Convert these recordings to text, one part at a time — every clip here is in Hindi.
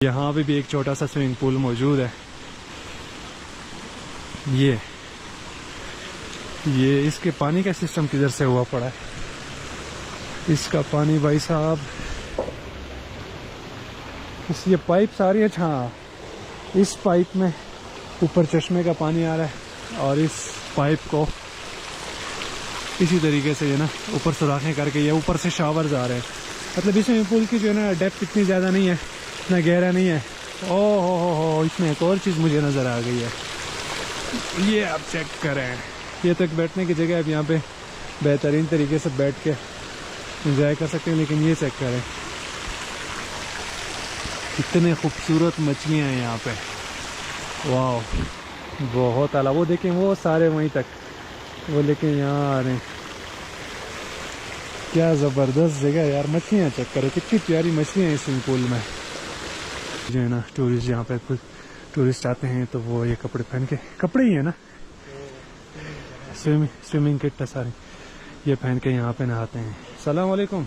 यहाँ पे भी एक छोटा सा स्विमिंग पूल मौजूद है। ये इसके पानी का सिस्टम किधर से हुआ पड़ा है। इसका पानी भाई साहब, ये पाइप सारी है। हाँ, इस पाइप में ऊपर चश्मे का पानी आ रहा है और इस पाइप को इसी तरीके से ना ऊपर सुराखें करके ये ऊपर से शावर्स आ रहे हैं। मतलब इस स्विमिंग पूल की जो है ना डेप्थ इतनी ज़्यादा नहीं है, इतना गहरा नहीं है। ओह हो, इसमें एक और चीज़ मुझे नज़र आ गई है। ये आप चेक करें, ये तो एक बैठने की जगह है। अब यहाँ पे बेहतरीन तरीके से बैठ के एंजॉय कर सकते हैं। लेकिन ये चेक करें, कितने खूबसूरत मछलियाँ हैं यहाँ पे। वाह, बहुत आला। वो देखें, वो सारे वहीं तक, वो लेके यहाँ आ रहे हैं। क्या ज़बरदस्त जगह यार। मछलियाँ चेक करो, कितनी प्यारी मछलियाँ हैं इस स्विमिंग पूल में। जो है ना टूरिस्ट, यहाँ पे कुछ टूरिस्ट आते हैं तो वो ये कपड़े पहन के, कपड़े ही है ना, स्विमिंग किट सारी, ये पहन के यहाँ पे नहाते हैं। सलाम वालेकुम।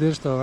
200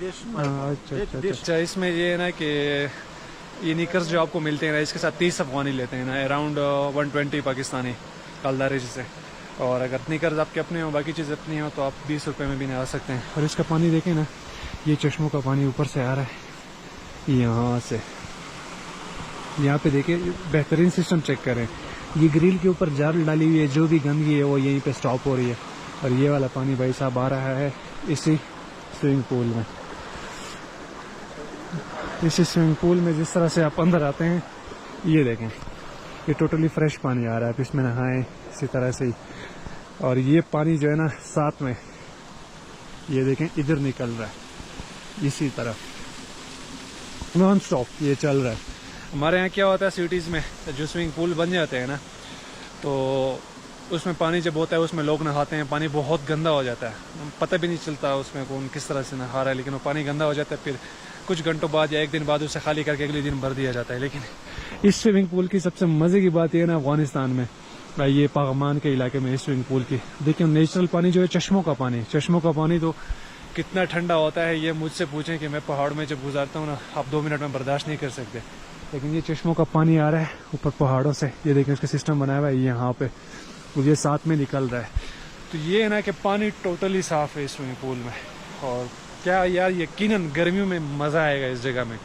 200. अच्छा, इसमें ये है ना कि ये निकर्स जो आपको मिलते हैं ना, इसके साथ 30 अफगानी लेते हैं ना, अराउंड 120 पाकिस्तानी कालदारे जिसे। और अगर निकर्स आपके अपने हो, बाकी चीज़ अपनी हो, तो आप 20 रुपये में भी नहा सकते हैं। और इसका पानी देखें ना, ये चश्मों का पानी ऊपर से आ रहा है यहाँ से। यहाँ पे देखिए, बेहतरीन सिस्टम चेक करें। ये ग्रिल के ऊपर जाल डाली हुई है, जो भी गंदगी है वो यहीं पे स्टॉप हो रही है। और ये वाला पानी भाई साहब आ रहा है इसी स्विमिंग पूल में। इसी स्विमिंग पूल में जिस तरह से आप अंदर आते हैं, ये देखें, ये टोटली फ्रेश पानी आ रहा है। आप इसमें नहाएं इसी तरह से ही। और ये पानी जो है ना, साथ में ये देखें इधर निकल रहा है, इसी तरफ नॉन स्टॉप ये चल रहा है। हमारे यहाँ क्या होता है, सिटीज़ में जो स्विमिंग पूल बन जाते हैं ना, तो उसमें पानी जब होता है उसमें लोग नहाते हैं, पानी बहुत गंदा हो जाता है, पता भी नहीं चलता उसमें कौन किस तरह से नहा रहा है। लेकिन वो पानी गंदा हो जाता है, फिर कुछ घंटों बाद या एक दिन बाद उसे खाली करके अगले दिन भर दिया जाता है। लेकिन इस स्विमिंग पूल की सबसे मज़े की बात यह है ना, अफगानिस्तान में ये पागमान के इलाके में इस स्विमिंग पूल की देखिए, नेचुरल पानी जो है, चश्मों का पानी तो कितना ठंडा होता है, ये मुझसे पूछें कि मैं पहाड़ में जब गुजारता हूँ ना, आप 2 मिनट में बर्दाश्त नहीं कर सकते। लेकिन ये चश्मों का पानी आ रहा है ऊपर पहाड़ों से, ये देखिए उसका सिस्टम बनाया हुआ है यहाँ पे, ये साथ में निकल रहा है। तो ये है ना कि पानी टोटली साफ़ है इस स्विमिंग पूल में। और क्या यार, यकीनन गर्मियों में मज़ा आएगा इस जगह में।